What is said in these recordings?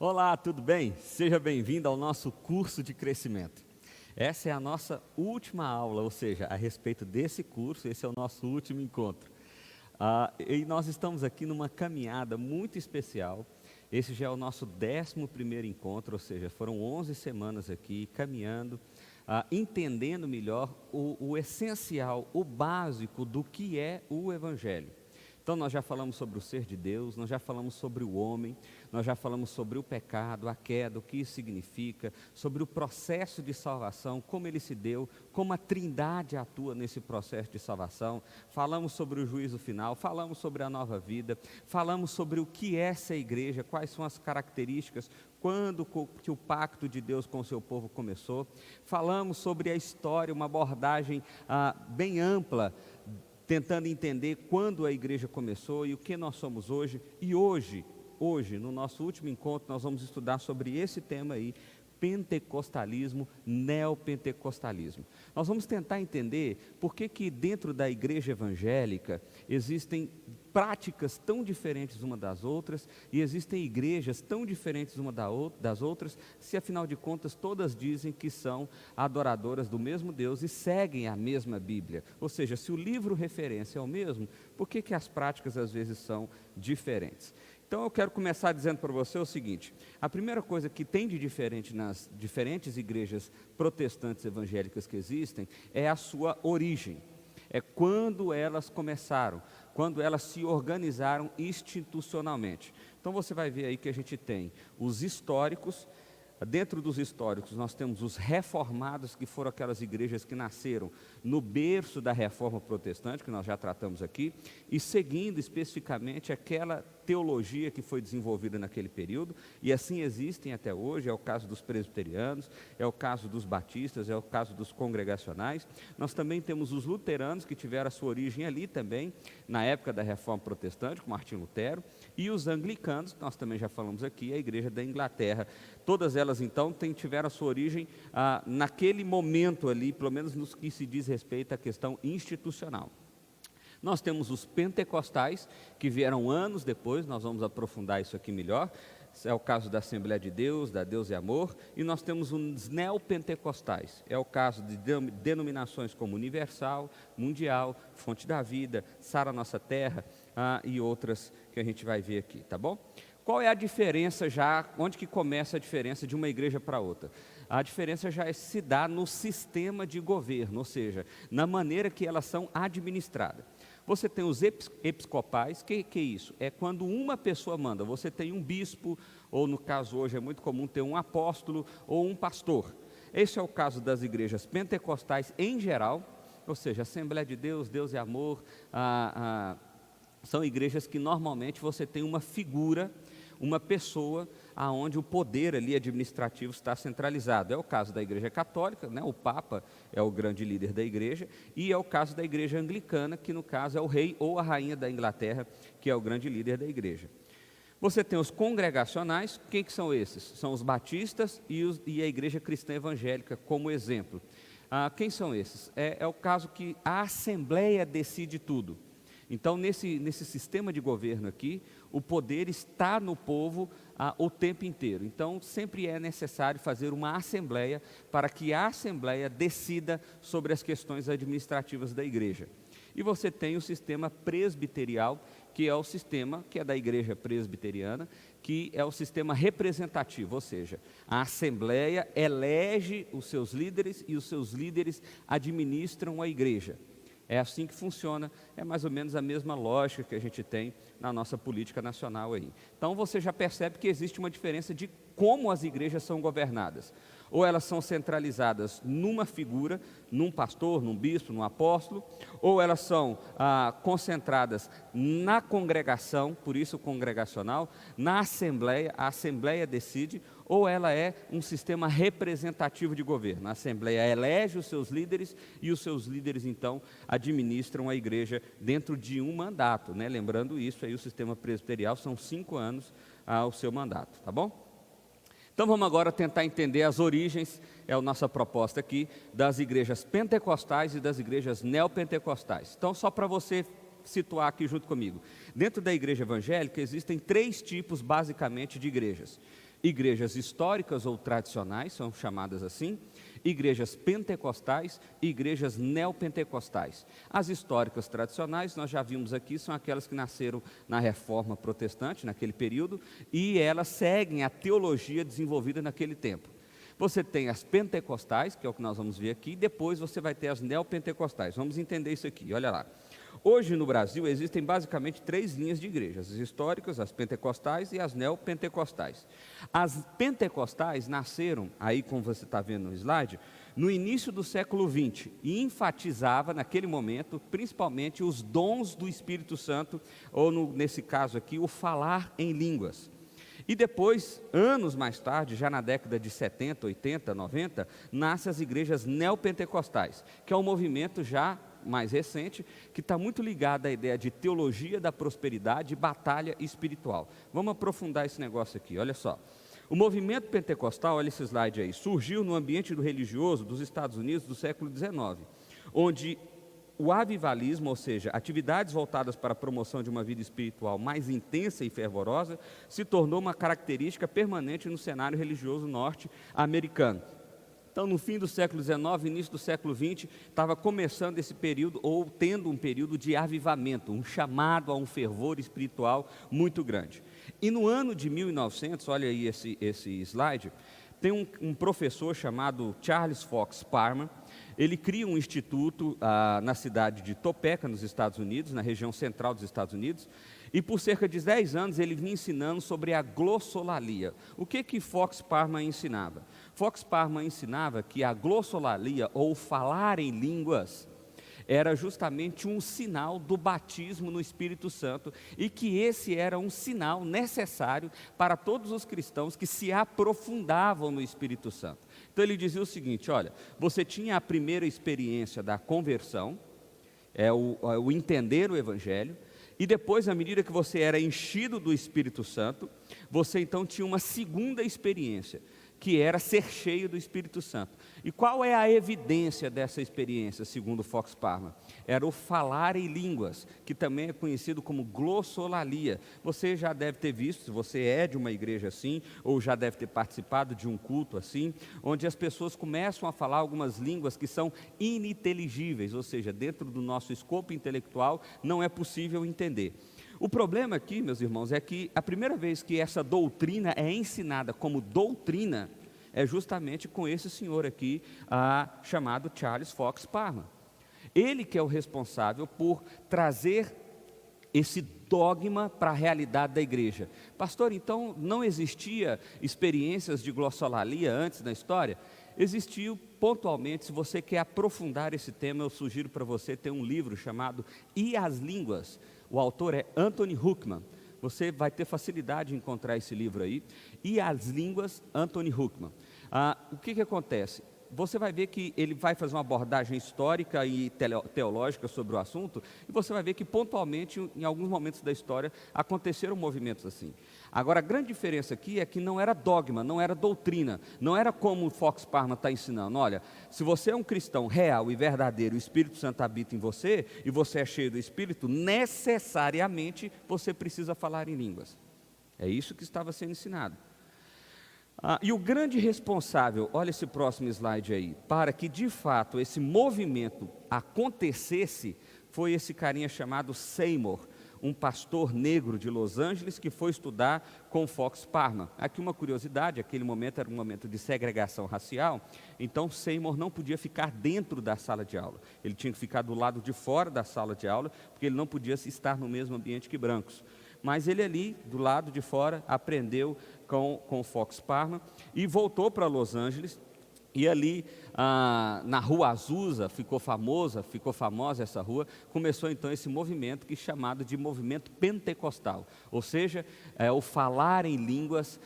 Olá, tudo bem? Seja bem-vindo ao nosso curso de crescimento. Essa é a nossa última aula, ou seja, a respeito desse curso, esse é o nosso último encontro. E nós estamos aqui numa caminhada muito especial. Esse já é o nosso 11º encontro, ou seja, foram 11 semanas aqui caminhando, entendendo melhor o essencial, o básico do que é o Evangelho. Então nós já falamos sobre o ser de Deus, nós já falamos sobre o homem, nós já falamos sobre o pecado, a queda, o que isso significa, sobre o processo de salvação, como ele se deu, como a Trindade atua nesse processo de salvação, falamos sobre o juízo final, falamos sobre a nova vida, falamos sobre o que é essa igreja, quais são as características, quando que o pacto de Deus com o seu povo começou, falamos sobre a história, uma abordagem bem ampla, tentando entender quando a igreja começou e o que nós somos hoje. E hoje, no nosso último encontro, nós vamos estudar sobre esse tema aí, pentecostalismo, neopentecostalismo. Nós vamos tentar entender por que dentro da igreja evangélica existem práticas tão diferentes uma das outras e existem igrejas tão diferentes uma das outras, se afinal de contas todas dizem que são adoradoras do mesmo Deus e seguem a mesma Bíblia. Ou seja, se o livro referência é o mesmo, por que as práticas às vezes são diferentes? Então eu quero começar dizendo para você o seguinte: a primeira coisa que tem de diferente nas diferentes igrejas protestantes evangélicas que existem é a sua origem, é quando elas começaram, quando elas se organizaram institucionalmente. Então você vai ver aí que a gente tem os históricos. Dentro dos históricos nós temos os reformados, que foram aquelas igrejas que nasceram no berço da reforma protestante, que nós já tratamos aqui, e seguindo especificamente aquela teologia que foi desenvolvida naquele período, e assim existem até hoje. É o caso dos presbiterianos, é o caso dos batistas, é o caso dos congregacionais. Nós também temos os luteranos, que tiveram a sua origem ali também, na época da reforma protestante, com Martim Lutero, e os anglicanos, que nós também já falamos aqui, a igreja da Inglaterra. Todas elas então tiveram a sua origem naquele momento ali, pelo menos no que se diz respeito à questão institucional. Nós temos os pentecostais, que vieram anos depois, nós vamos aprofundar isso aqui melhor. É o caso da Assembleia de Deus, da Deus e Amor. E nós temos os neopentecostais, é o caso de denominações como Universal, Mundial, Fonte da Vida, Sara Nossa Terra e outras que a gente vai ver aqui, tá bom? Qual é a diferença já, onde que começa a diferença de uma igreja para outra? A diferença já se dá no sistema de governo, ou seja, na maneira que elas são administradas. Você tem os episcopais, que é isso? É quando uma pessoa manda, você tem um bispo, ou no caso hoje é muito comum ter um apóstolo ou um pastor. Esse é o caso das igrejas pentecostais em geral, ou seja, Assembleia de Deus, Deus e Amor, são igrejas que normalmente você tem uma figura, uma pessoa aonde o poder ali administrativo está centralizado. É o caso da igreja católica, né? O Papa é o grande líder da igreja, e é o caso da igreja anglicana, que no caso é o rei ou a rainha da Inglaterra, que é o grande líder da igreja. Você tem os congregacionais. Quem que são esses? São os batistas e a igreja cristã evangélica como exemplo. Quem são esses? É o caso que a Assembleia decide tudo. Então, nesse sistema de governo aqui, o poder está no povo o tempo inteiro. Então, sempre é necessário fazer uma assembleia para que a assembleia decida sobre as questões administrativas da igreja. E você tem o sistema presbiterial, que é o sistema que é da igreja presbiteriana, que é o sistema representativo, ou seja, a assembleia elege os seus líderes e os seus líderes administram a igreja. É assim que funciona, é mais ou menos a mesma lógica que a gente tem na nossa política nacional aí. Então você já percebe que existe uma diferença de como as igrejas são governadas. Ou elas são centralizadas numa figura, num pastor, num bispo, num apóstolo, ou elas são concentradas na congregação, por isso congregacional, na assembleia, a assembleia decide, ou ela é um sistema representativo de governo. A assembleia elege os seus líderes e os seus líderes então administram a igreja dentro de um mandato, né? Lembrando isso aí, o sistema presbiterial são 5 anos ao seu mandato, tá bom? Então vamos agora tentar entender as origens, é a nossa proposta aqui, das igrejas pentecostais e das igrejas neopentecostais. Então só para você situar aqui junto comigo, dentro da igreja evangélica existem 3 tipos basicamente de igrejas, igrejas históricas ou tradicionais, são chamadas assim, igrejas pentecostais e igrejas neopentecostais. As históricas tradicionais, nós já vimos aqui, são aquelas que nasceram na Reforma Protestante, naquele período, e elas seguem a teologia desenvolvida naquele tempo. Você tem as pentecostais, que é o que nós vamos ver aqui, e depois você vai ter as neopentecostais. Vamos entender isso aqui, olha lá. Hoje no Brasil existem basicamente 3 linhas de igrejas: as históricas, as pentecostais e as neopentecostais. As pentecostais nasceram, aí como você está vendo no slide, no início do século XX e enfatizava naquele momento principalmente os dons do Espírito Santo, ou nesse caso aqui, o falar em línguas. E depois, anos mais tarde, já na década de 70, 80, 90, nascem as igrejas neopentecostais, que é um movimento já mais recente, que está muito ligado à ideia de teologia da prosperidade e batalha espiritual. Vamos aprofundar esse negócio aqui, olha só. O movimento pentecostal, olha esse slide aí, surgiu no ambiente do religioso dos Estados Unidos do século XIX, onde o avivalismo, ou seja, atividades voltadas para a promoção de uma vida espiritual mais intensa e fervorosa, se tornou uma característica permanente no cenário religioso norte-americano. Então, no fim do século XIX, início do século XX, estava começando esse período, ou tendo um período de avivamento, um chamado a um fervor espiritual muito grande. E no ano de 1900, olha aí esse slide, tem um professor chamado Charles Fox Parham. Ele cria um instituto na cidade de Topeka, nos Estados Unidos, na região central dos Estados Unidos, e por cerca de 10 anos ele vinha ensinando sobre a glossolalia. O que Fox Parham ensinava? Fox Parham ensinava que a glossolalia, ou falar em línguas, era justamente um sinal do batismo no Espírito Santo, e que esse era um sinal necessário para todos os cristãos que se aprofundavam no Espírito Santo. Então ele dizia o seguinte: olha, você tinha a primeira experiência da conversão, o entender o Evangelho, e depois, à medida que você era enchido do Espírito Santo, você então tinha uma segunda experiência, que era ser cheio do Espírito Santo. E qual é a evidência dessa experiência, segundo Fox Parham? Era o falar em línguas, que também é conhecido como glossolalia. Você já deve ter visto, se você é de uma igreja assim, ou já deve ter participado de um culto assim, onde as pessoas começam a falar algumas línguas que são ininteligíveis, ou seja, dentro do nosso escopo intelectual não é possível entender. O problema aqui, meus irmãos, é que a primeira vez que essa doutrina é ensinada como doutrina é justamente com esse senhor aqui, chamado Charles Fox Parham. Ele que é o responsável por trazer esse dogma para a realidade da igreja. Pastor, então não existia experiências de glossolalia antes na história? Existiu pontualmente. Se você quer aprofundar esse tema, eu sugiro para você ter um livro chamado E as Línguas. O autor é Anthony Huckman. Você vai ter facilidade em encontrar esse livro aí. E as Línguas, Anthony Huckman. O que acontece? Você vai ver que ele vai fazer uma abordagem histórica e teológica sobre o assunto, e você vai ver que pontualmente, em alguns momentos da história, aconteceram movimentos assim. Agora, a grande diferença aqui é que não era dogma, não era doutrina, não era como o Fox Parham está ensinando. Olha, se você é um cristão real e verdadeiro, o Espírito Santo habita em você, e você é cheio do Espírito, necessariamente você precisa falar em línguas. É isso que estava sendo ensinado. E o grande responsável, olha esse próximo slide aí, para que de fato esse movimento acontecesse, foi esse carinha chamado Seymour, um pastor negro de Los Angeles que foi estudar com Fox Parham. Aqui uma curiosidade: aquele momento era um momento de segregação racial, então Seymour não podia ficar dentro da sala de aula, ele tinha que ficar do lado de fora da sala de aula, porque ele não podia estar no mesmo ambiente que brancos. Mas ele ali, do lado de fora, aprendeu com Fox Parham e voltou para Los Angeles. E ali, na Rua Azusa, ficou famosa essa rua, começou então esse movimento que é chamado de movimento pentecostal, ou seja, o falar em línguas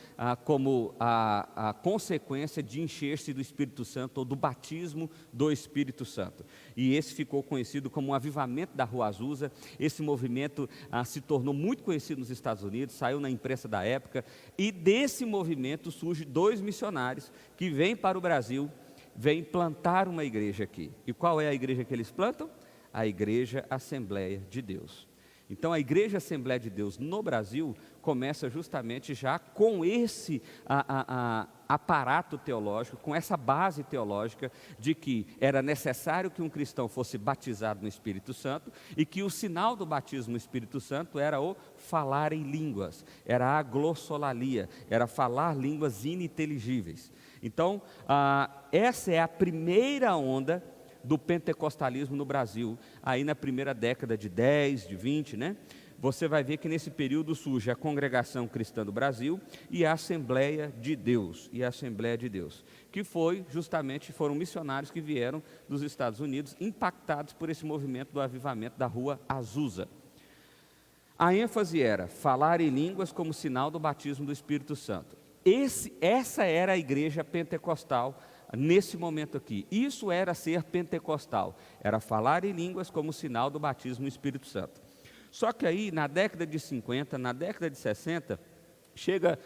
como a consequência de encher-se do Espírito Santo, ou do batismo do Espírito Santo. E esse ficou conhecido como o avivamento da Rua Azusa. Esse movimento se tornou muito conhecido nos Estados Unidos, saiu na imprensa da época, e desse movimento surgem 2 missionários que vêm para o Brasil, vêm plantar uma igreja aqui. E qual é a igreja que eles plantam? A Igreja Assembleia de Deus. Então a Igreja Assembleia de Deus no Brasil começa justamente já com esse aparato teológico, com essa base teológica de que era necessário que um cristão fosse batizado no Espírito Santo e que o sinal do batismo no Espírito Santo era o falar em línguas, era a glossolalia, era falar línguas ininteligíveis. Então, essa é a primeira onda do pentecostalismo no Brasil, aí na primeira década de 10, de 20, né? Você vai ver que nesse período surge a Congregação Cristã do Brasil e a Assembleia de Deus, que foram missionários que vieram dos Estados Unidos, impactados por esse movimento do avivamento da Rua Azusa. A ênfase era falar em línguas como sinal do batismo do Espírito Santo. Essa era a igreja pentecostal nesse momento aqui. Isso era ser pentecostal, era falar em línguas como sinal do batismo no Espírito Santo. Só que aí, na década de 50, na década de 60, chega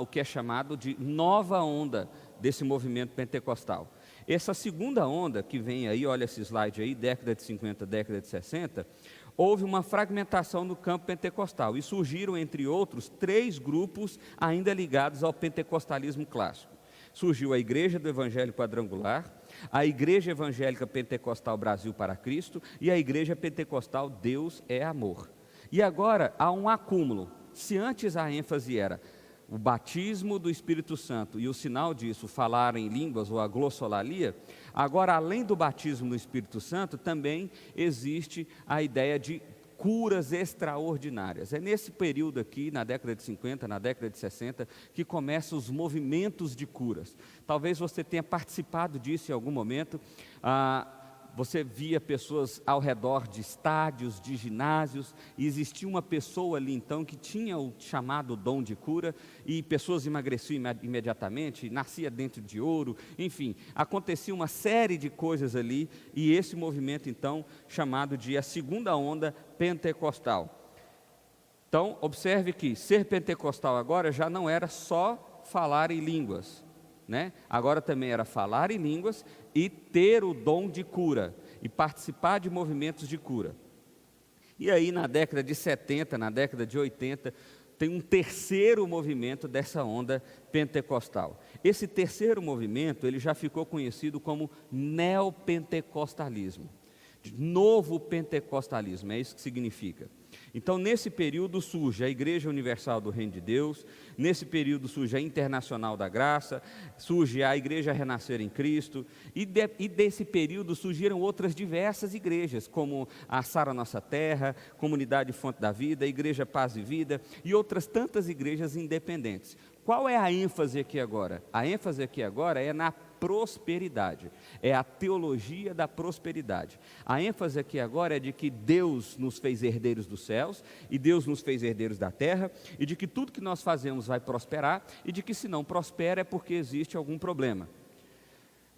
o que é chamado de nova onda desse movimento pentecostal. Essa segunda onda que vem aí, olha esse slide aí, década de 50, década de 60, houve uma fragmentação no campo pentecostal e surgiram, entre outros, 3 grupos ainda ligados ao pentecostalismo clássico. Surgiu a Igreja do Evangelho Quadrangular, a Igreja Evangélica Pentecostal Brasil para Cristo e a Igreja Pentecostal Deus é Amor. E agora há um acúmulo. Se antes a ênfase era o batismo do Espírito Santo e o sinal disso, falar em línguas ou a glossolalia, agora além do batismo do Espírito Santo também existe a ideia de curas extraordinárias. É nesse período aqui, na década de 50, na década de 60, que começam os movimentos de curas. Talvez você tenha participado disso em algum momento. Você via pessoas ao redor de estádios, de ginásios, e existia uma pessoa ali então que tinha o chamado dom de cura, e pessoas emagreciam imediatamente, nascia dentro de ouro, enfim, acontecia uma série de coisas ali, e esse movimento então, chamado de a segunda onda pentecostal. Então, observe que ser pentecostal agora já não era só falar em línguas, né? Agora também era falar em línguas e ter o dom de cura e participar de movimentos de cura. E aí na década de 70, na década de 80, tem um terceiro movimento dessa onda pentecostal. Esse terceiro movimento, ele já ficou conhecido como neopentecostalismo, novo pentecostalismo, é isso que significa. Então, nesse período surge a Igreja Universal do Reino de Deus, nesse período surge a Internacional da Graça, surge a Igreja Renascer em Cristo, e desse período surgiram outras diversas igrejas, como a Sara Nossa Terra, Comunidade Fonte da Vida, Igreja Paz e Vida, e outras tantas igrejas independentes. Qual é a ênfase aqui agora? A ênfase aqui agora é na prosperidade, é a teologia da prosperidade. A ênfase aqui agora é de que Deus nos fez herdeiros dos céus, e Deus nos fez herdeiros da terra, e de que tudo que nós fazemos vai prosperar, e de que se não prospera é porque existe algum problema.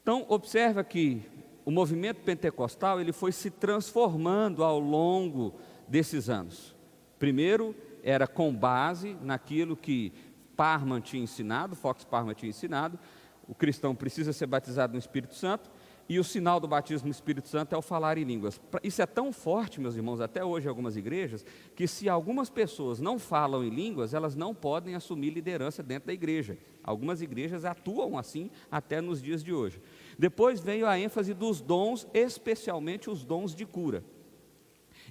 Então, observa que o movimento pentecostal ele foi se transformando ao longo desses anos. Primeiro, era com base naquilo que Parham tinha ensinado, Fox Parham tinha ensinado, o cristão precisa ser batizado no Espírito Santo, e o sinal do batismo no Espírito Santo é o falar em línguas. Isso é tão forte, meus irmãos, até hoje em algumas igrejas, que se algumas pessoas não falam em línguas, elas não podem assumir liderança dentro da igreja. Algumas igrejas atuam assim até nos dias de hoje. Depois veio a ênfase dos dons, especialmente os dons de cura.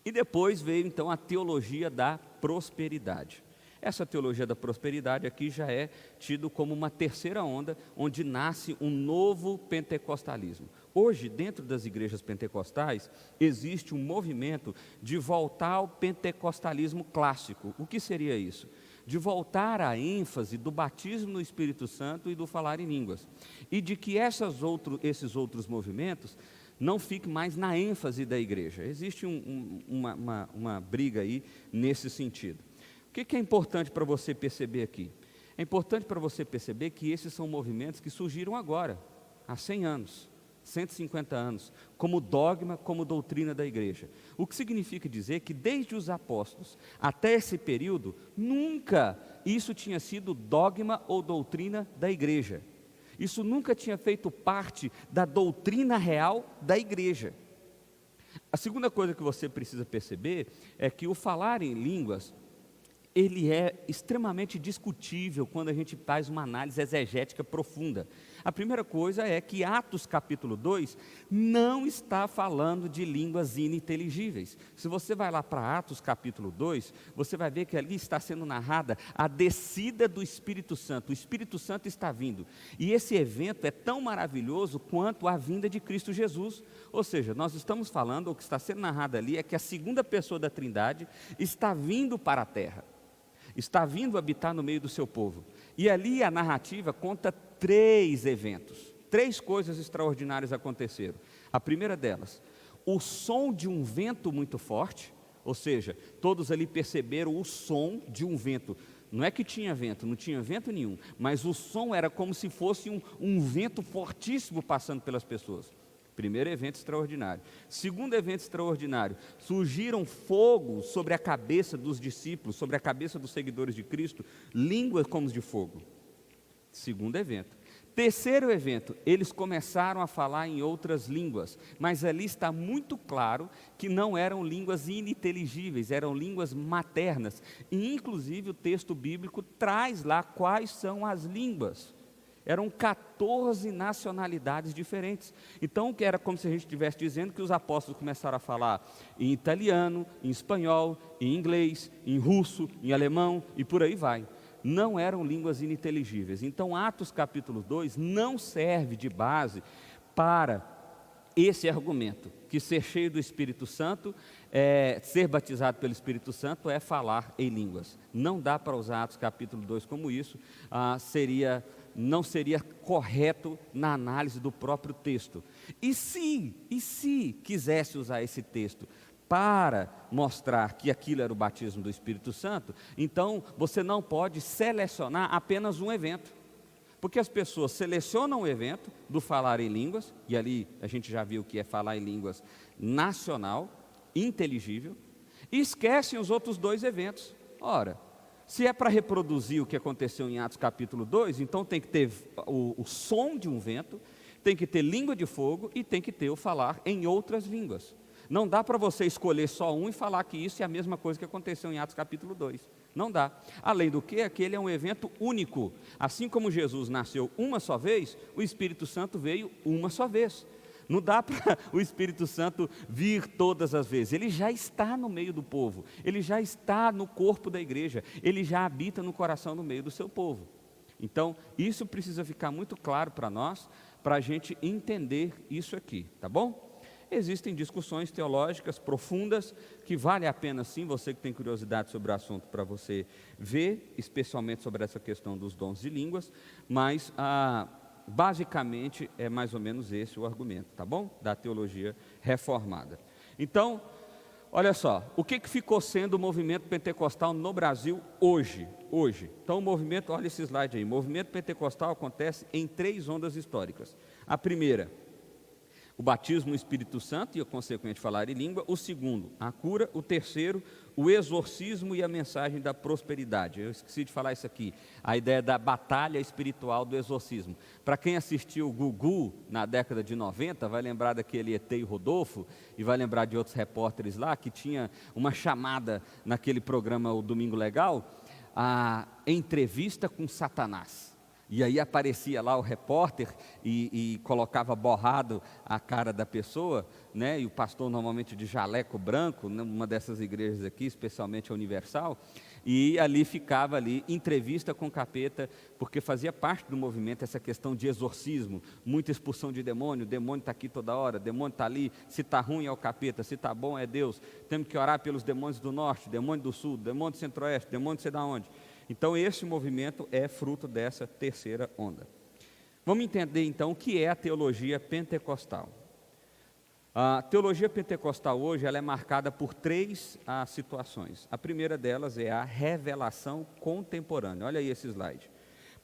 E depois veio então a teologia da prosperidade. Essa teologia da prosperidade aqui já é tido como uma terceira onda, onde nasce um novo pentecostalismo. Hoje, dentro das igrejas pentecostais, existe um movimento de voltar ao pentecostalismo clássico. O que seria isso? De voltar à ênfase do batismo no Espírito Santo e do falar em línguas. E de que esses outros movimentos não fiquem mais na ênfase da igreja. Existe uma briga aí nesse sentido. O que é importante para você perceber aqui? É importante para você perceber que esses são movimentos que surgiram agora, há 100 anos, 150 anos, como dogma, como doutrina da igreja. O que significa dizer que desde os apóstolos até esse período, nunca isso tinha sido dogma ou doutrina da igreja. Isso nunca tinha feito parte da doutrina real da igreja. A segunda coisa que você precisa perceber é que o falar em línguas, ele é extremamente discutível quando a gente faz uma análise exegética profunda. A primeira coisa é que Atos capítulo 2 não está falando de línguas ininteligíveis. Se você vai lá para Atos capítulo 2, você vai ver que ali está sendo narrada a descida do Espírito Santo. O Espírito Santo está vindo. E esse evento é tão maravilhoso quanto a vinda de Cristo Jesus. Ou seja, nós estamos falando, o que está sendo narrado ali é que a segunda pessoa da Trindade está vindo para a terra. Está vindo habitar no meio do seu povo. E ali a narrativa conta 3 eventos, 3 coisas extraordinárias aconteceram. A primeira delas, o som de um vento muito forte, ou seja, todos ali perceberam o som de um vento. Não é que tinha vento, não tinha vento nenhum, mas o som era como se fosse um vento fortíssimo passando pelas pessoas. Primeiro evento extraordinário. Segundo evento extraordinário, surgiram fogo sobre a cabeça dos discípulos, sobre a cabeça dos seguidores de Cristo, línguas como de fogo. Segundo evento. Terceiro evento, eles começaram a falar em outras línguas, mas ali está muito claro que não eram línguas ininteligíveis, eram línguas maternas. E inclusive o texto bíblico traz lá quais são as línguas. Eram 14 nacionalidades diferentes. Então, era como se a gente estivesse dizendo que os apóstolos começaram a falar em italiano, em espanhol, em inglês, em russo, em alemão e por aí vai. Não eram línguas ininteligíveis. Então, Atos capítulo 2 não serve de base para esse argumento, que ser cheio do Espírito Santo, ser batizado pelo Espírito Santo é falar em línguas. Não dá para usar Atos capítulo 2 como isso, não seria correto na análise do próprio texto. E se quisesse usar esse texto para mostrar que aquilo era o batismo do Espírito Santo, então você não pode selecionar apenas um evento. Porque as pessoas selecionam o evento do falar em línguas, e ali a gente já viu que é falar em línguas nacional, inteligível, e esquecem os outros 2 eventos. Ora, se é para reproduzir o que aconteceu em Atos capítulo 2, então tem que ter o som de um vento, tem que ter língua de fogo e tem que ter o falar em outras línguas. Não dá para você escolher só um e falar que isso é a mesma coisa que aconteceu em Atos capítulo 2. Não dá. Além do que, aquele é um evento único. Assim como Jesus nasceu uma só vez, o Espírito Santo veio uma só vez. Não dá para o Espírito Santo vir todas as vezes. Ele já está no meio do povo. Ele já está no corpo da igreja. Ele já habita no coração, no meio do seu povo. Então, isso precisa ficar muito claro para nós, para a gente entender isso aqui, tá bom? Existem discussões teológicas profundas que vale a pena sim, você que tem curiosidade sobre o assunto, para você ver, especialmente sobre essa questão dos dons de línguas, mas basicamente é mais ou menos esse o argumento, tá bom? Da teologia reformada. Então, olha só, o que ficou sendo o movimento pentecostal no Brasil hoje? Então o movimento, olha esse slide aí, o movimento pentecostal acontece em 3 ondas históricas. A primeira, o batismo no Espírito Santo e o consequente falar em língua. O segundo, a cura. O terceiro, o exorcismo e a mensagem da prosperidade. Eu esqueci de falar isso aqui, a ideia da batalha espiritual do exorcismo. Para quem assistiu o Gugu na década de 90, vai lembrar daquele ET e Rodolfo, e vai lembrar de outros repórteres lá, que tinha uma chamada naquele programa O Domingo Legal, a entrevista com Satanás. E aí aparecia lá o repórter e colocava borrado a cara da pessoa, né? E o pastor normalmente de jaleco branco, numa dessas igrejas aqui, especialmente a Universal, e ali ficava entrevista com o capeta, porque fazia parte do movimento essa questão de exorcismo, muita expulsão de demônio, o demônio está aqui toda hora, o demônio está ali, se está ruim é o capeta, se está bom é Deus, temos que orar pelos demônios do norte, demônio do sul, demônio do centro-oeste, demônio não sei de onde. Então, esse movimento é fruto dessa terceira onda. Vamos entender, então, o que é a teologia pentecostal. A teologia pentecostal hoje ela é marcada por 3 situações. A primeira delas é a revelação contemporânea. Olha aí esse slide.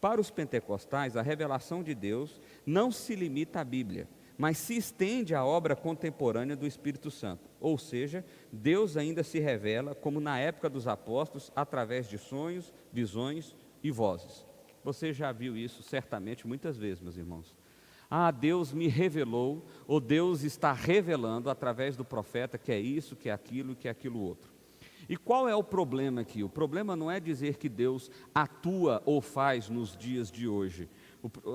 Para os pentecostais, a revelação de Deus não se limita à Bíblia, mas se estende à obra contemporânea do Espírito Santo. Ou seja, Deus ainda se revela, como na época dos apóstolos, através de sonhos, visões e vozes. Você já viu isso certamente muitas vezes, meus irmãos. Ah, Deus me revelou, ou Deus está revelando através do profeta que é isso, que é aquilo, que é aquilo outro. E qual é o problema aqui? O problema não é dizer que Deus atua ou faz nos dias de hoje.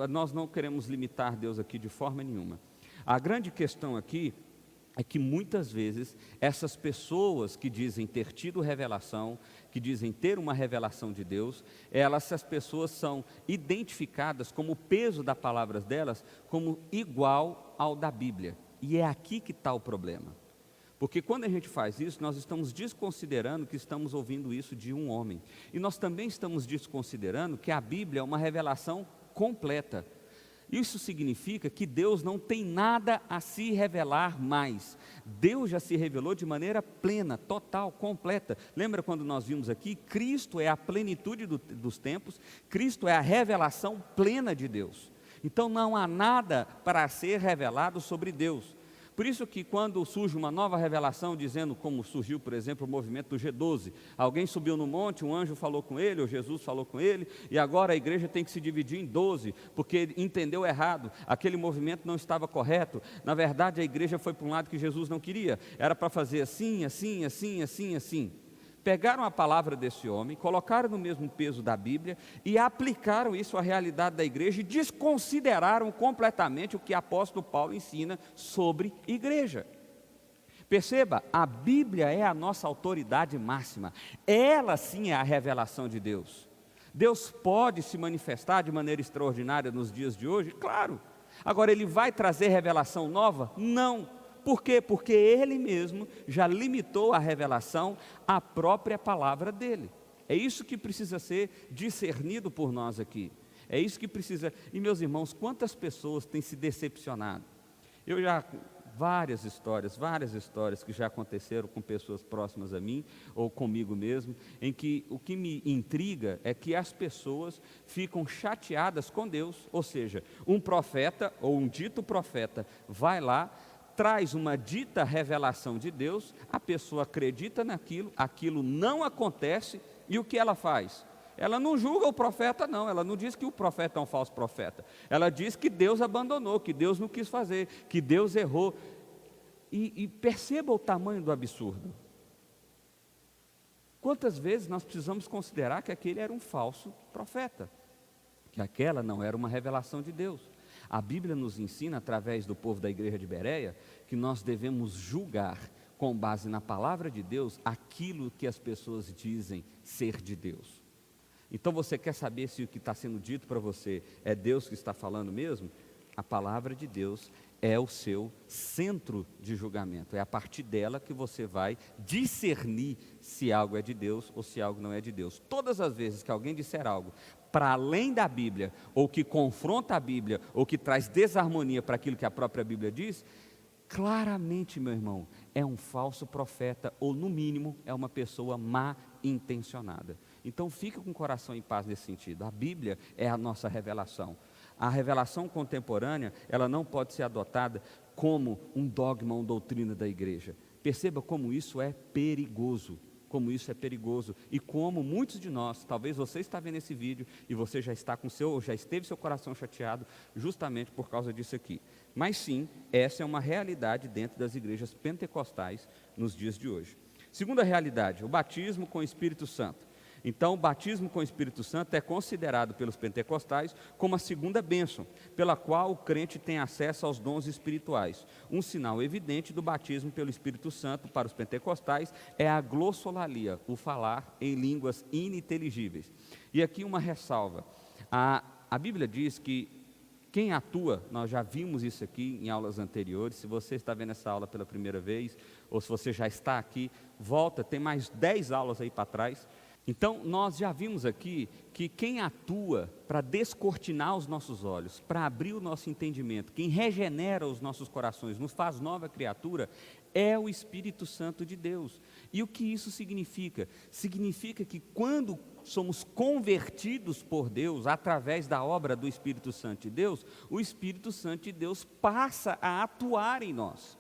Nós não queremos limitar Deus aqui de forma nenhuma. A grande questão aqui é que muitas vezes essas pessoas que dizem ter tido revelação, que dizem ter uma revelação de Deus, essas pessoas são identificadas como o peso da palavra delas como igual ao da Bíblia. E é aqui que está o problema. Porque quando a gente faz isso, nós estamos desconsiderando que estamos ouvindo isso de um homem. E nós também estamos desconsiderando que a Bíblia é uma revelação completa. Isso significa que Deus não tem nada a se revelar mais. Deus já se revelou de maneira plena, total, completa. Lembra quando nós vimos aqui? Cristo é a plenitude dos tempos, Cristo é a revelação plena de Deus. Então não há nada para ser revelado sobre Deus. Por isso que quando surge uma nova revelação, dizendo como surgiu, por exemplo, o movimento do G12, alguém subiu no monte, um anjo falou com ele, ou Jesus falou com ele, e agora a igreja tem que se dividir em 12, porque entendeu errado, aquele movimento não estava correto, na verdade a igreja foi para um lado que Jesus não queria, era para fazer assim, assim, assim, assim, assim. Pegaram a palavra desse homem, colocaram no mesmo peso da Bíblia e aplicaram isso à realidade da igreja e desconsideraram completamente o que o apóstolo Paulo ensina sobre igreja. Perceba, a Bíblia é a nossa autoridade máxima, ela sim é a revelação de Deus. Deus pode se manifestar de maneira extraordinária nos dias de hoje? Claro. Agora, Ele vai trazer revelação nova? Não. Por quê? Porque Ele mesmo já limitou a revelação à própria palavra dEle. É isso que precisa ser discernido por nós aqui. É isso que precisa... E meus irmãos, quantas pessoas têm se decepcionado? Eu já... Várias histórias que já aconteceram com pessoas próximas a mim, ou comigo mesmo, em que o que me intriga é que as pessoas ficam chateadas com Deus, ou seja, um profeta, ou um dito profeta, vai lá, traz uma dita revelação de Deus, a pessoa acredita naquilo, aquilo não acontece, e o que ela faz? Ela não julga o profeta não, ela não diz que o profeta é um falso profeta, ela diz que Deus abandonou, que Deus não quis fazer, que Deus errou, e perceba o tamanho do absurdo. Quantas vezes nós precisamos considerar que aquele era um falso profeta, que aquela não era uma revelação de Deus. A Bíblia nos ensina, através do povo da igreja de Bereia, que nós devemos julgar, com base na palavra de Deus, aquilo que as pessoas dizem ser de Deus. Então você quer saber se o que está sendo dito para você é Deus que está falando mesmo? A palavra de Deus é o seu centro de julgamento, é a partir dela que você vai discernir se algo é de Deus ou se algo não é de Deus. Todas as vezes que alguém disser algo para além da Bíblia, ou que confronta a Bíblia, ou que traz desarmonia para aquilo que a própria Bíblia diz, claramente, meu irmão, é um falso profeta, ou no mínimo, é uma pessoa má intencionada. Então fique com o coração em paz nesse sentido. A Bíblia é a nossa revelação. A revelação contemporânea, ela não pode ser adotada como um dogma, uma doutrina da igreja. Perceba como isso é perigoso. Como isso é perigoso. E como muitos de nós, talvez você está vendo esse vídeo e você já está com já esteve seu coração chateado justamente por causa disso aqui. Mas sim, essa é uma realidade dentro das igrejas pentecostais nos dias de hoje. Segunda realidade, o batismo com o Espírito Santo. Então, o batismo com o Espírito Santo é considerado pelos pentecostais como a segunda bênção, pela qual o crente tem acesso aos dons espirituais. Um sinal evidente do batismo pelo Espírito Santo para os pentecostais é a glossolalia, o falar em línguas ininteligíveis. E aqui uma ressalva, a Bíblia diz que quem atua, nós já vimos isso aqui em aulas anteriores, se você está vendo essa aula pela primeira vez, ou se você já está aqui, volta, tem mais 10 aulas aí para trás. Então, nós já vimos aqui que quem atua para descortinar os nossos olhos, para abrir o nosso entendimento, quem regenera os nossos corações, nos faz nova criatura, é o Espírito Santo de Deus. E o que isso significa? Significa que quando somos convertidos por Deus, através da obra do Espírito Santo de Deus, o Espírito Santo de Deus passa a atuar em nós.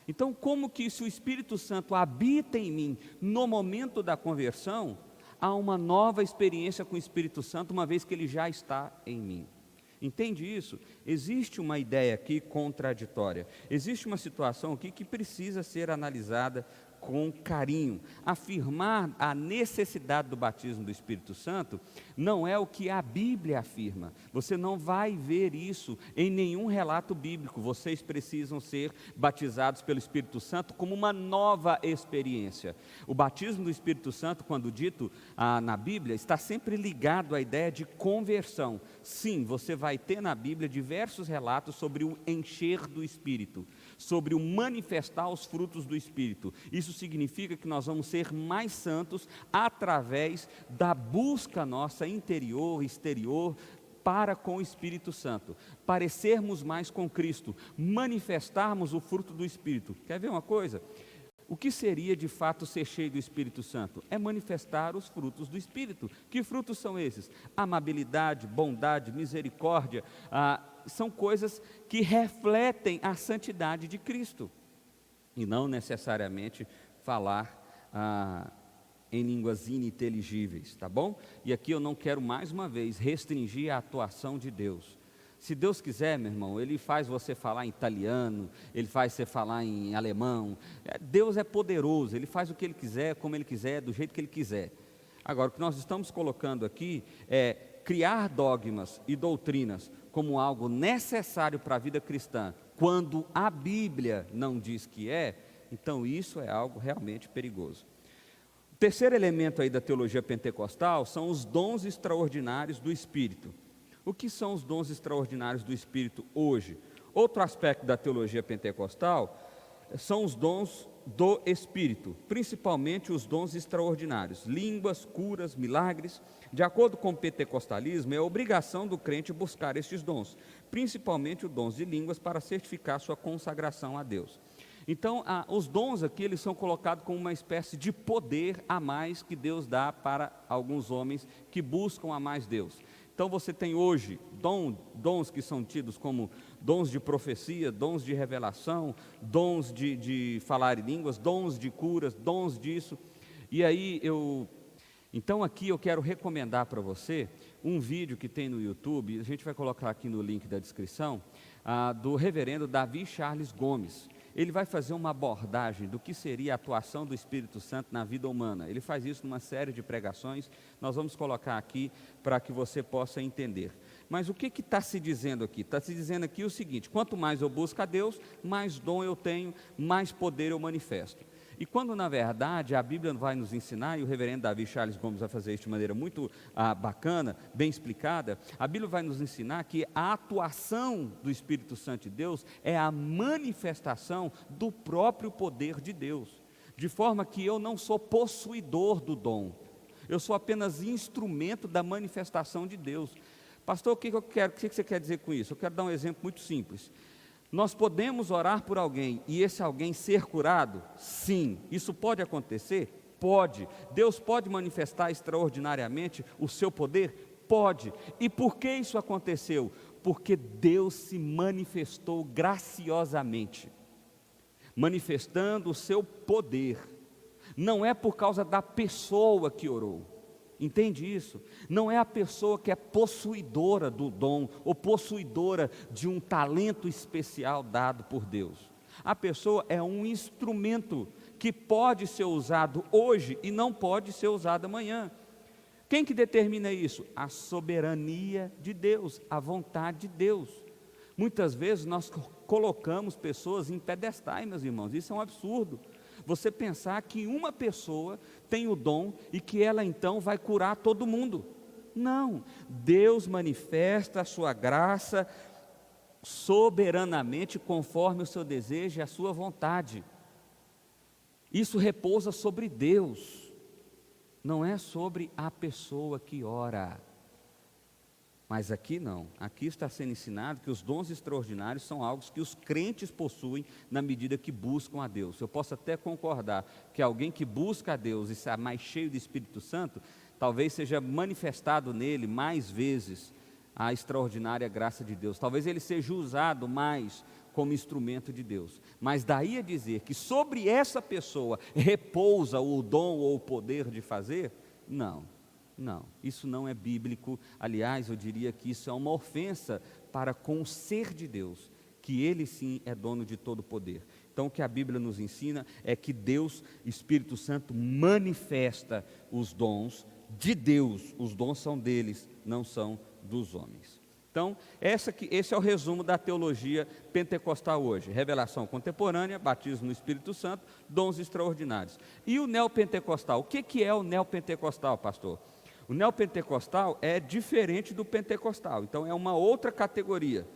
Então, como que se o Espírito Santo habita em mim no momento da conversão, há uma nova experiência com o Espírito Santo, uma vez que ele já está em mim. Entende isso? Existe uma ideia aqui contraditória. Existe uma situação aqui que precisa ser analisada com carinho. Afirmar a necessidade do batismo do Espírito Santo não é o que a Bíblia afirma. Você não vai ver isso em nenhum relato bíblico. Vocês precisam ser batizados pelo Espírito Santo como uma nova experiência. O batismo do Espírito Santo, quando dito na Bíblia, está sempre ligado à ideia de conversão. Sim, você vai ter na Bíblia diversos relatos sobre o encher do Espírito, sobre o manifestar os frutos do Espírito. Isso significa que nós vamos ser mais santos através da busca nossa interior e exterior para com o Espírito Santo, parecermos mais com Cristo, manifestarmos o fruto do Espírito. Quer ver uma coisa? O que seria de fato ser cheio do Espírito Santo? É manifestar os frutos do Espírito. Que frutos são esses? Amabilidade, bondade, misericórdia, são coisas que refletem a santidade de Cristo, e não necessariamente falar em línguas ininteligíveis, tá bom? E aqui eu não quero mais uma vez restringir a atuação de Deus. Se Deus quiser, meu irmão, Ele faz você falar em italiano, Ele faz você falar em alemão. Deus é poderoso, Ele faz o que Ele quiser, como Ele quiser, do jeito que Ele quiser. Agora, o que nós estamos colocando aqui é criar dogmas e doutrinas como algo necessário para a vida cristã, quando a Bíblia não diz que é, então isso é algo realmente perigoso. O terceiro elemento aí da teologia pentecostal são os dons extraordinários do Espírito. O que são os dons extraordinários do Espírito hoje? Outro aspecto da teologia pentecostal são os dons do Espírito, principalmente os dons extraordinários, línguas, curas, milagres. De acordo com o pentecostalismo, é obrigação do crente buscar estes dons, principalmente os dons de línguas, para certificar sua consagração a Deus. Então, os dons aqui, eles são colocados como uma espécie de poder a mais que Deus dá para alguns homens que buscam a mais Deus. Então você tem hoje dons que são tidos como dons de profecia, dons de revelação, dons de falar em línguas, dons de curas, dons disso. E aí então aqui eu quero recomendar para você um vídeo que tem no YouTube, a gente vai colocar aqui no link da descrição, do reverendo Davi Charles Gomes. Ele vai fazer uma abordagem do que seria a atuação do Espírito Santo na vida humana. Ele faz isso numa série de pregações, nós vamos colocar aqui para que você possa entender. Mas o que está se dizendo aqui? Está se dizendo aqui o seguinte: quanto mais eu busco a Deus, mais dom eu tenho, mais poder eu manifesto. E quando na verdade a Bíblia vai nos ensinar, e o reverendo Davi Charles Gomes vai fazer isso de maneira muito bacana, bem explicada, a Bíblia vai nos ensinar que a atuação do Espírito Santo de Deus é a manifestação do próprio poder de Deus, de forma que eu não sou possuidor do dom, eu sou apenas instrumento da manifestação de Deus. Pastor, o que você quer dizer com isso? Eu quero dar um exemplo muito simples. Nós podemos orar por alguém e esse alguém ser curado? Sim. Isso pode acontecer? Pode. Deus pode manifestar extraordinariamente o seu poder? Pode. E por que isso aconteceu? Porque Deus se manifestou graciosamente, manifestando o seu poder. Não é por causa da pessoa que orou. Entende isso? Não é a pessoa que é possuidora do dom ou possuidora de um talento especial dado por Deus. A pessoa é um instrumento que pode ser usado hoje e não pode ser usado amanhã. Quem que determina isso? A soberania de Deus, a vontade de Deus. Muitas vezes nós colocamos pessoas em pedestais, meus irmãos, isso é um absurdo. Você pensar que uma pessoa tem o dom e que ela então vai curar todo mundo. Não, Deus manifesta a sua graça soberanamente conforme o seu desejo e a sua vontade. Isso repousa sobre Deus, não é sobre a pessoa que ora. Mas aqui não, aqui está sendo ensinado que os dons extraordinários são algo que os crentes possuem na medida que buscam a Deus. Eu posso até concordar que alguém que busca a Deus e está mais cheio do Espírito Santo, talvez seja manifestado nele mais vezes a extraordinária graça de Deus. Talvez ele seja usado mais como instrumento de Deus. Mas daí a dizer que sobre essa pessoa repousa o dom ou o poder de fazer, não. Não, isso não é bíblico. Aliás, eu diria que isso é uma ofensa para com o ser de Deus, que Ele sim é dono de todo o poder. Então o que a Bíblia nos ensina é que Deus, Espírito Santo, manifesta os dons de Deus. Os dons são deles, não são dos homens. Então, esse é o resumo da teologia pentecostal hoje. Revelação contemporânea, batismo no Espírito Santo, dons extraordinários. E o neopentecostal? O que é o neopentecostal, pastor? O neopentecostal é diferente do pentecostal, então é uma outra categoria.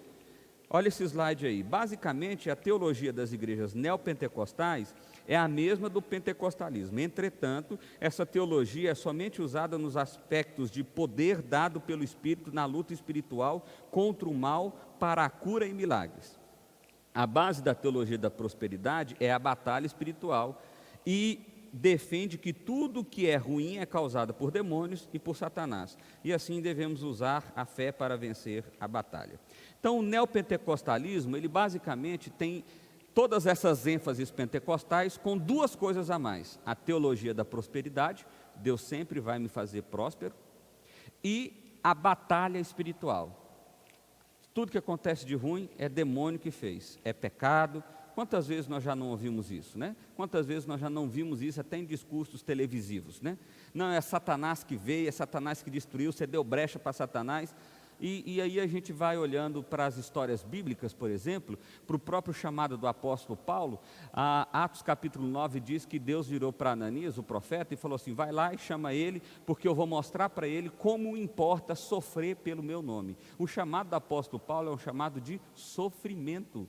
Olha esse slide aí. Basicamente, a teologia das igrejas neopentecostais é a mesma do pentecostalismo. Entretanto, essa teologia é somente usada nos aspectos de poder dado pelo Espírito na luta espiritual contra o mal para a cura e milagres. A base da teologia da prosperidade é a batalha espiritual e defende que tudo que é ruim é causado por demônios e por Satanás. E assim devemos usar a fé para vencer a batalha. Então, o neopentecostalismo, ele basicamente tem todas essas ênfases pentecostais com duas coisas a mais: a teologia da prosperidade, Deus sempre vai me fazer próspero, e a batalha espiritual. Tudo que acontece de ruim é demônio que fez, é pecado. Quantas vezes nós já não ouvimos isso, né? Quantas vezes nós já não vimos isso até em discursos televisivos, né? Não, é Satanás que veio, é Satanás que destruiu, você deu brecha para Satanás. E aí a gente vai olhando para as histórias bíblicas, por exemplo, para o próprio chamado do apóstolo Paulo. Atos capítulo 9 diz que Deus virou para Ananias, o profeta, e falou assim: vai lá e chama ele, porque eu vou mostrar para ele como importa sofrer pelo meu nome. O chamado do apóstolo Paulo é um chamado de sofrimento,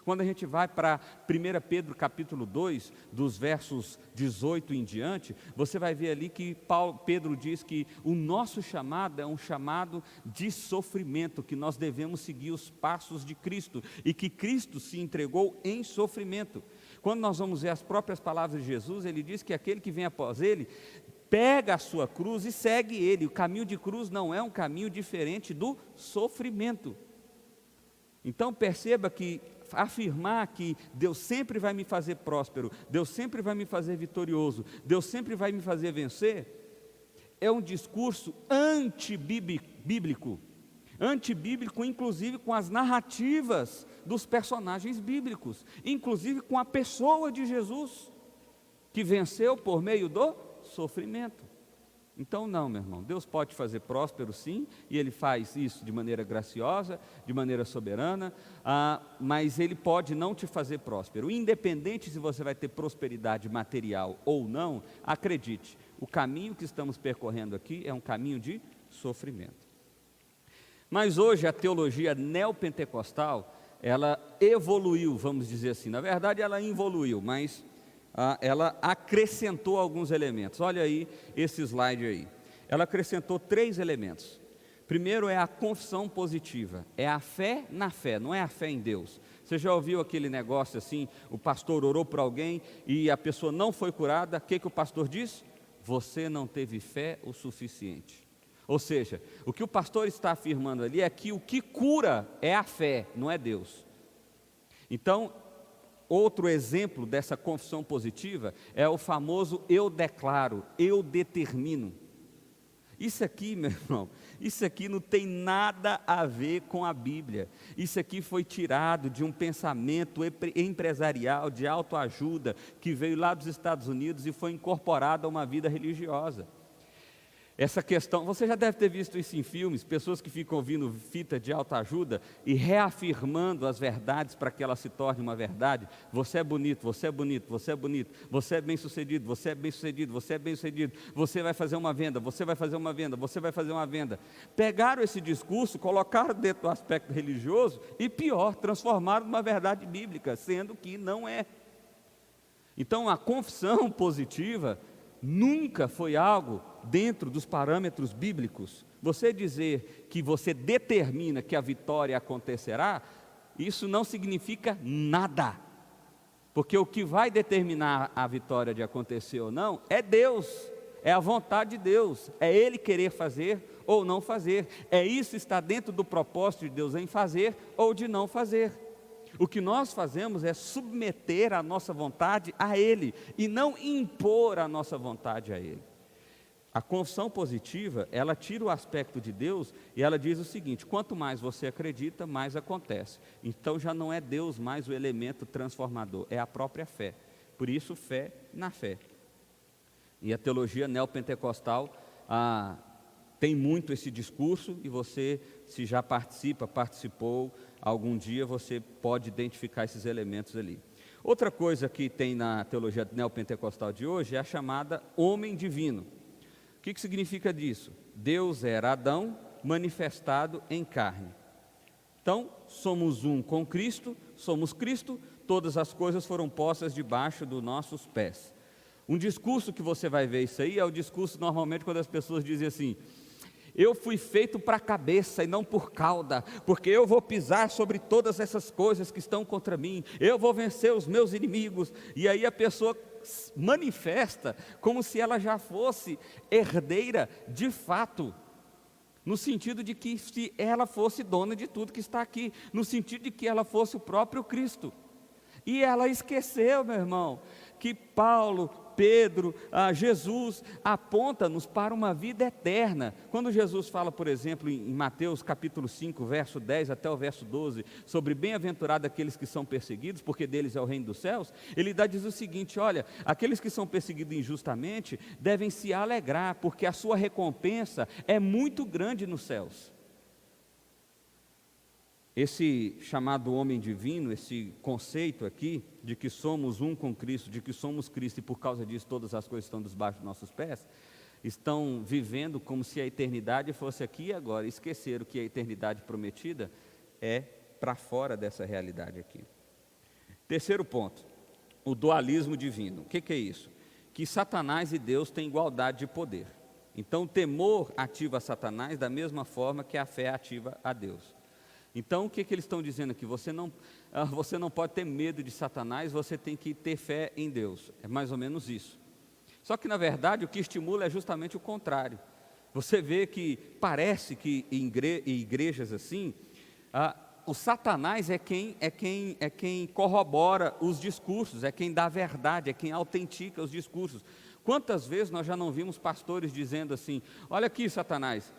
Quando a gente vai para 1 Pedro capítulo 2, dos versos 18 em diante, você vai ver ali que Pedro diz que o nosso chamado é um chamado de sofrimento, que nós devemos seguir os passos de Cristo, e que Cristo se entregou em sofrimento. Quando nós vamos ver as próprias palavras de Jesus, ele diz que aquele que vem após ele, pega a sua cruz e segue ele. O caminho de cruz não é um caminho diferente do sofrimento. Então perceba que afirmar que Deus sempre vai me fazer próspero, Deus sempre vai me fazer vitorioso, Deus sempre vai me fazer vencer, é um discurso antibíblico, inclusive com as narrativas dos personagens bíblicos, inclusive com a pessoa de Jesus, que venceu por meio do sofrimento. Então não, meu irmão, Deus pode fazer próspero sim, e Ele faz isso de maneira graciosa, de maneira soberana, mas Ele pode não te fazer próspero. Independente se você vai ter prosperidade material ou não, acredite, o caminho que estamos percorrendo aqui é um caminho de sofrimento. Mas hoje a teologia neopentecostal, ela evoluiu, vamos dizer assim. Na verdade ela involuiu, mas ela acrescentou alguns elementos. Olha aí esse slide aí. Ela acrescentou 3 elementos. Primeiro é a confissão positiva, é a fé na fé, não é a fé em Deus. Você já ouviu aquele negócio assim, o pastor orou por alguém e a pessoa não foi curada, o que o pastor diz? Você não teve fé o suficiente. Ou seja, o que o pastor está afirmando ali é que o que cura é a fé, não é Deus. Então, outro exemplo dessa confissão positiva é o famoso eu declaro, eu determino. Isso aqui, meu irmão, isso aqui não tem nada a ver com a Bíblia. Isso aqui foi tirado de um pensamento empresarial, de autoajuda, que veio lá dos Estados Unidos e foi incorporado a uma vida religiosa. Essa questão, você já deve ter visto isso em filmes, pessoas que ficam ouvindo fita de autoajuda e reafirmando as verdades para que ela se torne uma verdade. Você é bonito, você é bonito, você é bonito, você é bem-sucedido, você é bem-sucedido, você é bem-sucedido, você vai fazer uma venda, você vai fazer uma venda, você vai fazer uma venda. Pegaram esse discurso, colocaram dentro do aspecto religioso e pior, transformaram numa verdade bíblica, sendo que não é. Então a confissão positiva nunca foi algo dentro dos parâmetros bíblicos. Você dizer que você determina que a vitória acontecerá, isso não significa nada, porque o que vai determinar a vitória de acontecer ou não é Deus, é a vontade de Deus, é Ele querer fazer ou não fazer, isso está dentro do propósito de Deus em fazer ou de não fazer. O que nós fazemos é submeter a nossa vontade a Ele, e não impor a nossa vontade a Ele. A confissão positiva, ela tira o aspecto de Deus e ela diz o seguinte: quanto mais você acredita, mais acontece. Então já não é Deus mais o elemento transformador, é a própria fé. Por isso, fé na fé. E a teologia neopentecostal tem muito esse discurso, e você, se já participou, algum dia você pode identificar esses elementos ali. Outra coisa que tem na teologia neopentecostal de hoje é a chamada homem divino. O que significa disso? Deus era Adão manifestado em carne. Então, somos um com Cristo, somos Cristo, todas as coisas foram postas debaixo dos nossos pés. Um discurso que você vai ver isso aí é o discurso normalmente quando as pessoas dizem assim: eu fui feito para a cabeça e não por cauda, porque eu vou pisar sobre todas essas coisas que estão contra mim, eu vou vencer os meus inimigos. E aí a pessoa manifesta como se ela já fosse herdeira de fato, no sentido de que se ela fosse dona de tudo que está aqui, no sentido de que ela fosse o próprio Cristo. E ela esqueceu, meu irmão, que Paulo, Pedro, Jesus aponta-nos para uma vida eterna. Quando Jesus fala, por exemplo, em Mateus capítulo 5, verso 10 até o verso 12, sobre bem-aventurado aqueles que são perseguidos, porque deles é o reino dos céus, ele diz o seguinte: olha, aqueles que são perseguidos injustamente devem se alegrar, porque a sua recompensa é muito grande nos céus. Esse chamado homem divino, esse conceito aqui, de que somos um com Cristo, de que somos Cristo e por causa disso todas as coisas estão debaixo dos nossos pés, estão vivendo como se a eternidade fosse aqui e agora, esqueceram que a eternidade prometida é para fora dessa realidade aqui. Terceiro ponto, o dualismo divino. O que é isso? Que Satanás e Deus têm igualdade de poder. Então o temor ativa Satanás da mesma forma que a fé ativa a Deus. Então, o que eles estão dizendo aqui? Você não pode ter medo de Satanás, você tem que ter fé em Deus. É mais ou menos isso. Só que, na verdade, o que estimula é justamente o contrário. Você vê que parece que em igrejas assim, o Satanás é quem corrobora os discursos, é quem dá a verdade, é quem autentica os discursos. Quantas vezes nós já não vimos pastores dizendo assim: olha aqui, Satanás.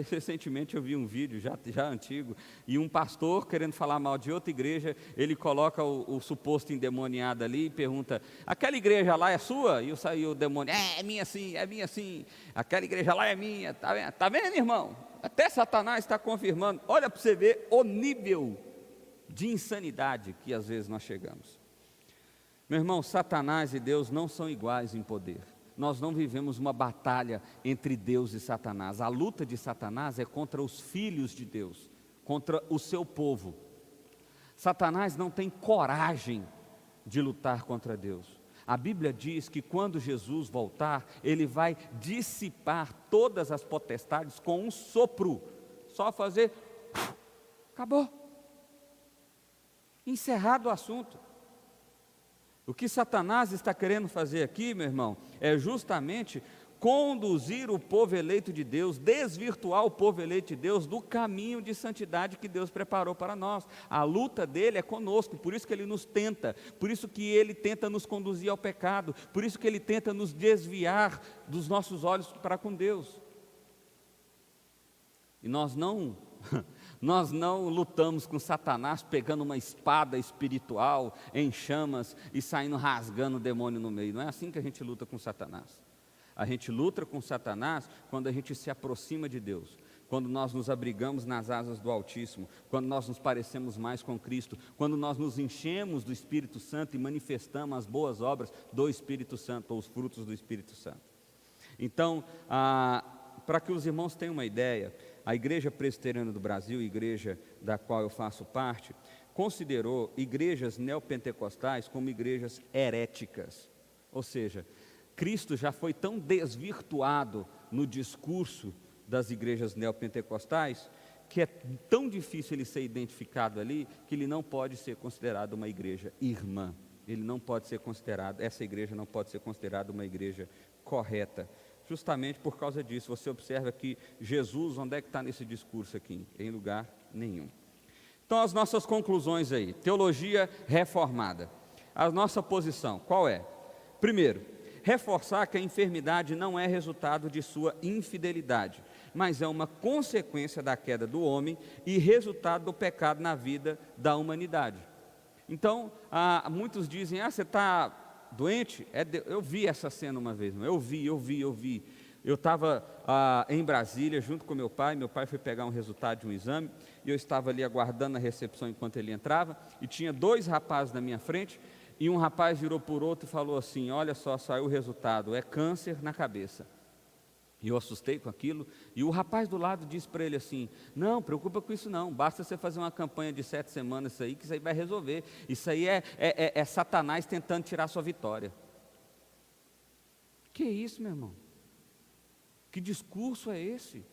Recentemente eu vi um vídeo já antigo, e um pastor querendo falar mal de outra igreja, ele coloca o suposto endemoniado ali e pergunta: aquela igreja lá é sua? E o demônio: é minha sim, aquela igreja lá é minha. Tá vendo, irmão? Até Satanás está confirmando. Olha para você ver o nível de insanidade que às vezes nós chegamos. Meu irmão, Satanás e Deus não são iguais em poder. Nós não vivemos uma batalha entre Deus e Satanás. A luta de Satanás é contra os filhos de Deus, contra o seu povo. Satanás não tem coragem de lutar contra Deus. A Bíblia diz que quando Jesus voltar, ele vai dissipar todas as potestades com um sopro. Só fazer, acabou. Encerrado o assunto. O que Satanás está querendo fazer aqui, meu irmão, é justamente conduzir o povo eleito de Deus, desvirtuar o povo eleito de Deus do caminho de santidade que Deus preparou para nós. A luta dele é conosco, por isso que ele nos tenta, por isso que ele tenta nos conduzir ao pecado, por isso que ele tenta nos desviar dos nossos olhos para com Deus. E nós não lutamos com Satanás pegando uma espada espiritual em chamas e saindo rasgando o demônio no meio. Não é assim que a gente luta com Satanás. A gente luta com Satanás quando a gente se aproxima de Deus, quando nós nos abrigamos nas asas do Altíssimo, quando nós nos parecemos mais com Cristo, quando nós nos enchemos do Espírito Santo e manifestamos as boas obras do Espírito Santo, ou os frutos do Espírito Santo. Então, para que os irmãos tenham uma ideia, a Igreja Presbiteriana do Brasil, igreja da qual eu faço parte, considerou igrejas neopentecostais como igrejas heréticas. Ou seja, Cristo já foi tão desvirtuado no discurso das igrejas neopentecostais, que é tão difícil ele ser identificado ali, que ele não pode ser considerado uma igreja irmã. Ele não pode ser considerado, essa igreja não pode ser considerada uma igreja correta. Justamente por causa disso, você observa que Jesus, onde é que está nesse discurso aqui? Em lugar nenhum. Então, as nossas conclusões aí, teologia reformada. A nossa posição, qual é? Primeiro, reforçar que a enfermidade não é resultado de sua infidelidade, mas é uma consequência da queda do homem e resultado do pecado na vida da humanidade. Então, muitos dizem, você está doente? Eu vi essa cena uma vez, eu vi. Eu estava em Brasília junto com meu pai foi pegar um resultado de um exame, e eu estava ali aguardando a recepção enquanto ele entrava, e tinha 2 rapazes na minha frente, e um rapaz virou por outro e falou assim, olha só, saiu o resultado, é câncer na cabeça. E eu assustei com aquilo, e o rapaz do lado disse para ele assim, não, preocupa com isso não, basta você fazer uma campanha de 7 semanas, que isso aí vai resolver, isso aí é Satanás tentando tirar sua vitória. Que isso, meu irmão? Que discurso é esse?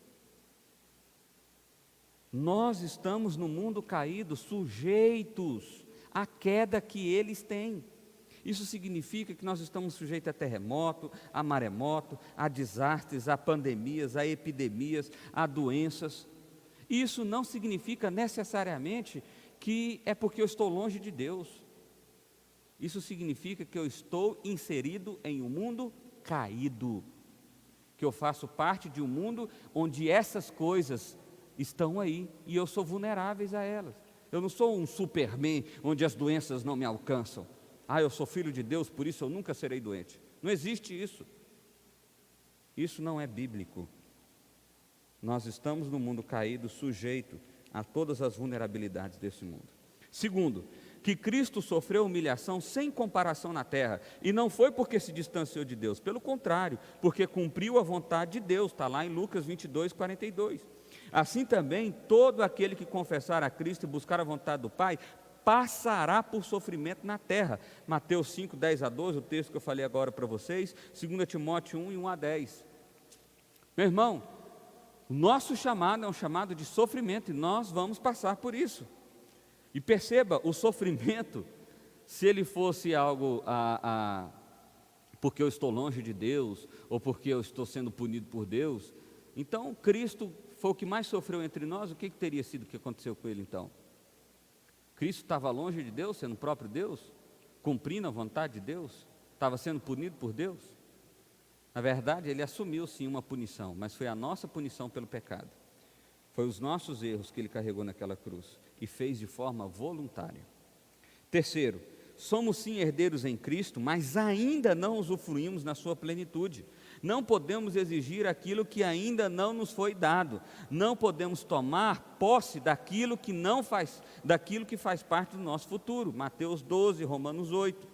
Nós estamos no mundo caído, sujeitos à queda que eles têm. Isso significa que nós estamos sujeitos a terremoto, a maremoto, a desastres, a pandemias, a epidemias, a doenças. Isso não significa necessariamente que é porque eu estou longe de Deus. Isso significa que eu estou inserido em um mundo caído, que eu faço parte de um mundo onde essas coisas estão aí, e eu sou vulnerável a elas. Eu não sou um Superman, onde as doenças não me alcançam. Eu sou filho de Deus, por isso eu nunca serei doente. Não existe isso. Isso não é bíblico. Nós estamos no mundo caído, sujeito a todas as vulnerabilidades desse mundo. Segundo, que Cristo sofreu humilhação sem comparação na terra, e não foi porque se distanciou de Deus, pelo contrário, porque cumpriu a vontade de Deus, está lá em Lucas 22, 42. Assim também, todo aquele que confessar a Cristo e buscar a vontade do Pai, passará por sofrimento na terra. Mateus 5, 10 a 12, o texto que eu falei agora para vocês, 2 Timóteo 1 e 1 a 10. Meu irmão, o nosso chamado é um chamado de sofrimento, e nós vamos passar por isso. E perceba, o sofrimento, se ele fosse algo porque eu estou longe de Deus, ou porque eu estou sendo punido por Deus, então Cristo foi o que mais sofreu entre nós, o que teria sido o que aconteceu com ele então? Cristo estava longe de Deus, sendo o próprio Deus, cumprindo a vontade de Deus, estava sendo punido por Deus? Na verdade, ele assumiu sim uma punição, mas foi a nossa punição pelo pecado. Foi os nossos erros que ele carregou naquela cruz, e fez de forma voluntária. Terceiro, somos sim herdeiros em Cristo, mas ainda não usufruímos na sua plenitude. Não podemos exigir aquilo que ainda não nos foi dado. Não podemos tomar posse daquilo que faz parte do nosso futuro. Mateus 12, Romanos 8.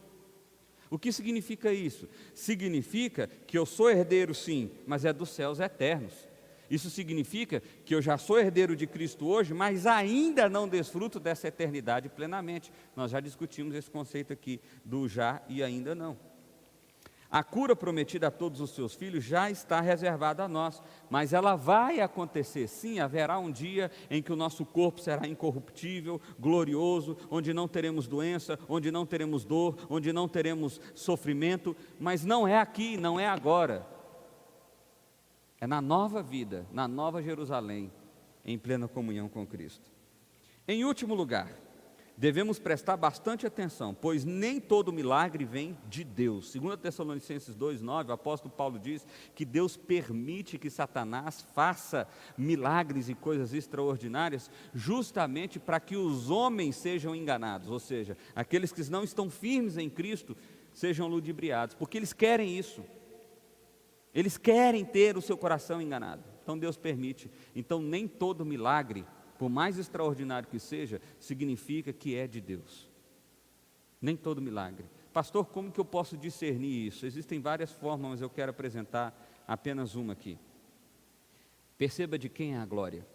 O que significa isso? Significa que eu sou herdeiro sim, mas é dos céus eternos. Isso significa que eu já sou herdeiro de Cristo hoje, mas ainda não desfruto dessa eternidade plenamente. Nós já discutimos esse conceito aqui do já e ainda não. A cura prometida a todos os seus filhos já está reservada a nós, mas ela vai acontecer sim. Haverá um dia em que o nosso corpo será incorruptível, glorioso, onde não teremos doença, onde não teremos dor, onde não teremos sofrimento, mas não é aqui, não é agora. É na nova vida, na nova Jerusalém, em plena comunhão com Cristo. Em último lugar, devemos prestar bastante atenção, pois nem todo milagre vem de Deus. 2 Tessalonicenses 2,9, o apóstolo Paulo diz que Deus permite que Satanás faça milagres e coisas extraordinárias, justamente para que os homens sejam enganados, ou seja, aqueles que não estão firmes em Cristo, sejam ludibriados, porque eles querem isso. Eles querem ter o seu coração enganado, então Deus permite. Então nem todo milagre, por mais extraordinário que seja, significa que é de Deus. Nem todo milagre. Pastor, como que eu posso discernir isso? Existem várias formas, mas eu quero apresentar apenas uma aqui. Perceba de quem é a glória.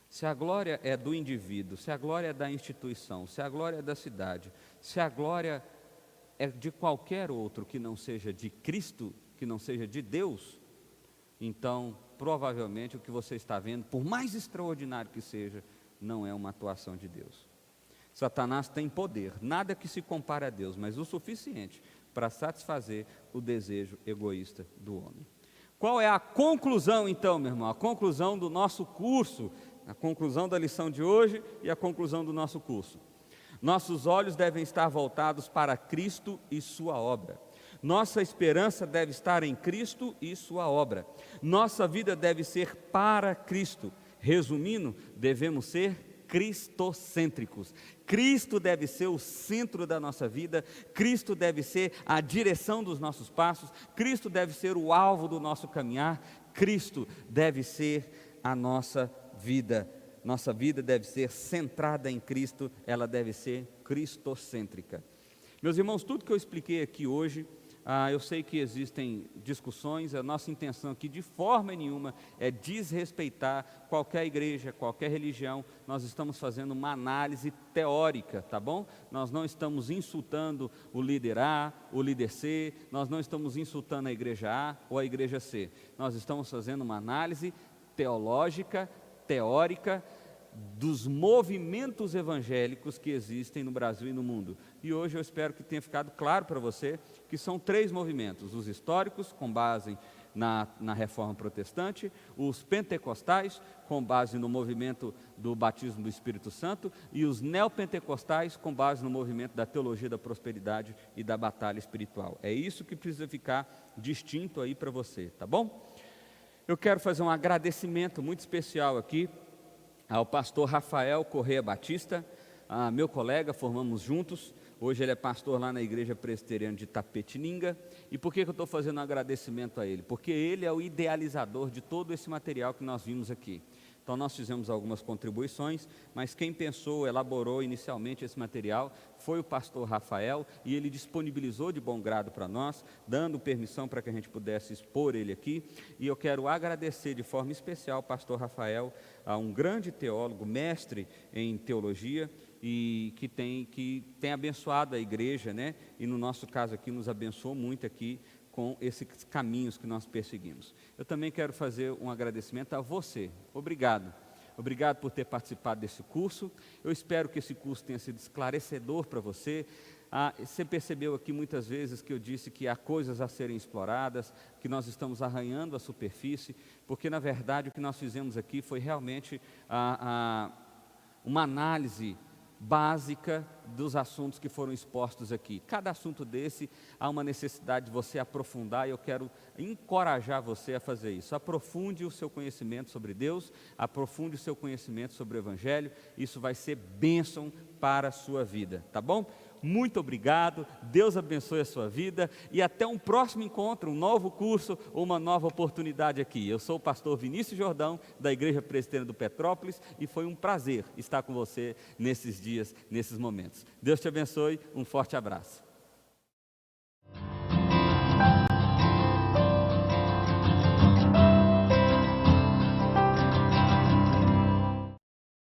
Se a glória é do indivíduo, se a glória é da instituição, se a glória é da cidade, se a glória é de qualquer outro que não seja de Cristo, que não seja de Deus, então provavelmente o que você está vendo, por mais extraordinário que seja, não é uma atuação de Deus. Satanás tem poder, nada que se compare a Deus, mas o suficiente para satisfazer o desejo egoísta do homem. Qual é a conclusão então, meu irmão? A conclusão do nosso curso, a conclusão da lição de hoje e a conclusão do nosso curso. Nossos olhos devem estar voltados para Cristo e sua obra. Nossa esperança deve estar em Cristo e sua obra. Nossa vida deve ser para Cristo. Resumindo, devemos ser cristocêntricos. Cristo deve ser o centro da nossa vida, Cristo deve ser a direção dos nossos passos, Cristo deve ser o alvo do nosso caminhar, Cristo deve ser a nossa vida. Nossa vida deve ser centrada em Cristo, ela deve ser cristocêntrica. Meus irmãos, tudo que eu expliquei aqui hoje, eu sei que existem discussões, a nossa intenção aqui de forma nenhuma é desrespeitar qualquer igreja, qualquer religião. Nós estamos fazendo uma análise teórica, tá bom? Nós não estamos insultando o líder A, o líder C, nós não estamos insultando a igreja A ou a igreja C. Nós estamos fazendo uma análise teológica, teórica, dos movimentos evangélicos que existem no Brasil e no mundo. E hoje eu espero que tenha ficado claro para você que são 3 movimentos: os históricos, com base na Reforma Protestante; os pentecostais, com base no movimento do batismo do Espírito Santo; e os neopentecostais, com base no movimento da teologia da prosperidade e da batalha espiritual. É isso que precisa ficar distinto aí para você, tá bom? Eu quero fazer um agradecimento muito especial aqui ao pastor Rafael Correia Batista, meu colega, formamos juntos. Hoje ele é pastor lá na Igreja Presbiteriana de Tapetininga. E por que eu estou fazendo um agradecimento a ele? Porque ele é o idealizador de todo esse material que nós vimos aqui. Então nós fizemos algumas contribuições, mas quem pensou, elaborou inicialmente esse material foi o pastor Rafael, e ele disponibilizou de bom grado para nós, dando permissão para que a gente pudesse expor ele aqui. E eu quero agradecer de forma especial ao pastor Rafael, a um grande teólogo, mestre em teologia, e que tem abençoado a igreja, né? E no nosso caso aqui nos abençoou muito aqui com esses caminhos que nós perseguimos. Eu também quero fazer um agradecimento a você. Obrigado. Obrigado por ter participado desse curso. Eu espero que esse curso tenha sido esclarecedor para você. Você percebeu aqui muitas vezes que eu disse que há coisas a serem exploradas, que nós estamos arranhando a superfície, porque na verdade o que nós fizemos aqui foi realmente uma análise básica dos assuntos que foram expostos aqui. Cada assunto desse há uma necessidade de você aprofundar, e eu quero encorajar você a fazer isso. Aprofunde o seu conhecimento sobre Deus, aprofunde o seu conhecimento sobre o Evangelho. Isso vai ser bênção para a sua vida, tá bom? Muito obrigado, Deus abençoe a sua vida, e até um próximo encontro, um novo curso, uma nova oportunidade aqui. Eu sou o pastor Vinícius Jordão, da Igreja Presbiteriana do Petrópolis, e foi um prazer estar com você nesses dias, nesses momentos. Deus te abençoe, um forte abraço.